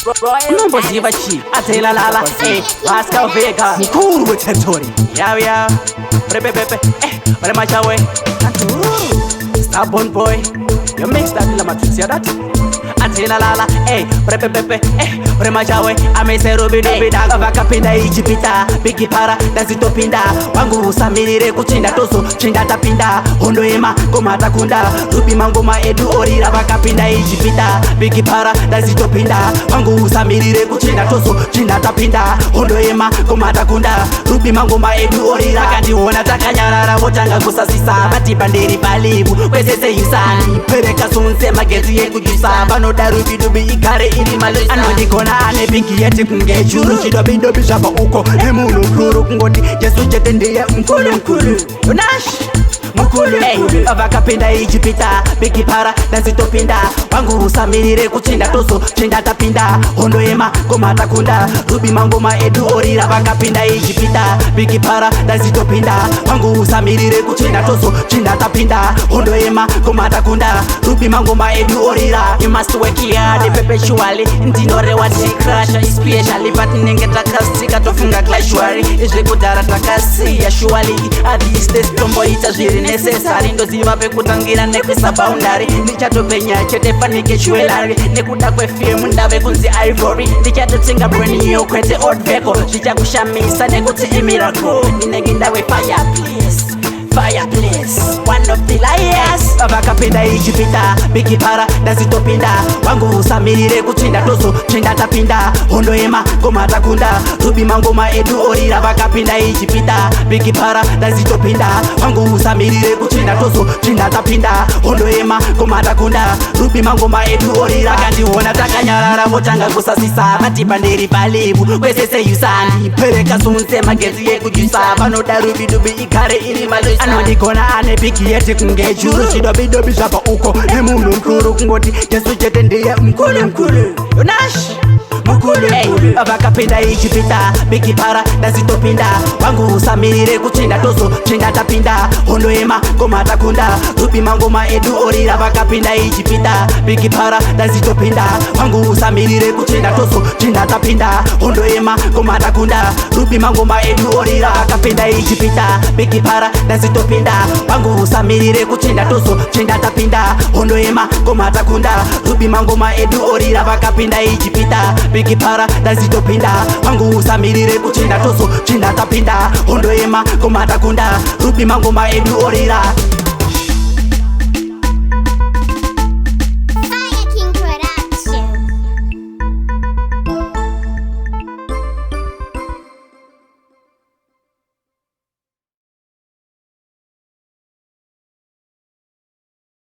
Unomboziva chi athela lala Vasca Vega mkulu weterritory yaw Pepe wale machawe Stubborn boy you mixed up la matrix ya that athela lala Pepe wale machawe amesero bidobida vakapinda ijipita bigi para dazitopinda wangu usamirire kuchinda toso chinda tapinda hondo ema ngoma takunda rubi mangoma edu orira vakapinda ijipita bigi para dazitopinda wangu usamirire kuchinda toso chinda tapinda hondo ema ngoma takunda rubi mangoma edu orira kandiona takanyarara votanga kusasisa bati banderi palibu kwesese yusani pereka sunse magezi yekujusa vanoda rubi dubi ikare iri malosa anodikona ane pingi yeti kunge churu chidobidobi zvapa uko nemunhu mukuru kungoti jesu chete ndiye mkulu unash mukulu vakapinda ijipita bigi para dazitopinda wangu usamirire kuchinda toso chinda tapinda hondo ema ngoma takunda rubi mangoma edu orira vakapinda ijipita bigi para dazitopinda wangu usamirire kuchinda toso chinda tapinda hondo ema ngoma takunda rubi mangoma edu orira you must work hard perpetually ndinorewa tikrasha especially but nenge takasika tofunga clashwari izvekudhara takasiya surely at least this tomboita zviri necessary ndoziva pekutangira nekuisa boundary ndichatopenya chete fanike jewelry nekuda kwefilmu ndave kunzi ivory ndichatotsinga brand new kwete old vehicle zvichakushamisa nekuti imiracle ndinenge ndave fireplace one of the liars vakapinda ijipita bigi para dazitopinda wangu usamirire kuchinda toso chinda tapinda hondo ema ngoma takunda rubi mangoma edu orira vakapinda ijipita bigi para dazitopinda wangu usamirire kuchinda toso chinda tapinda hondo ema ngoma takunda rubi mangoma edu orira kandiona takanyarara votanga kusasisa bati banderi palibu kwesese yusani pereka sunse magezi yekujusa vanoda rubi dubi ikare iri malosa anodikona ane bigi yeti kunge churu chidobidobi zvapa uko nemunhu mukuru kungoti jesu chete ndiye mkulu unash mukulu vakapinda ijipita bigi para dazitopinda wangu usamirire kuchinda toso chinda tapinda hondo ema ngoma takunda rubi mangoma edu orira vakapinda ijipita bigi para dazitopinda wangu usamirire kuchinda toso chinda tapinda hondo ema ngoma takunda rubi mangoma edu orira vakapinda ijipita bigi para dazitopinda wangu usamirire kuchinda toso chinda tapinda hondo ema ngoma takunda rubi mangoma edu orira vakapinda ijipita bigi para dazitopinda wangu usamirire kuchinda toso chinda tapinda hondo ema ngoma takunda rubi mangoma edu orira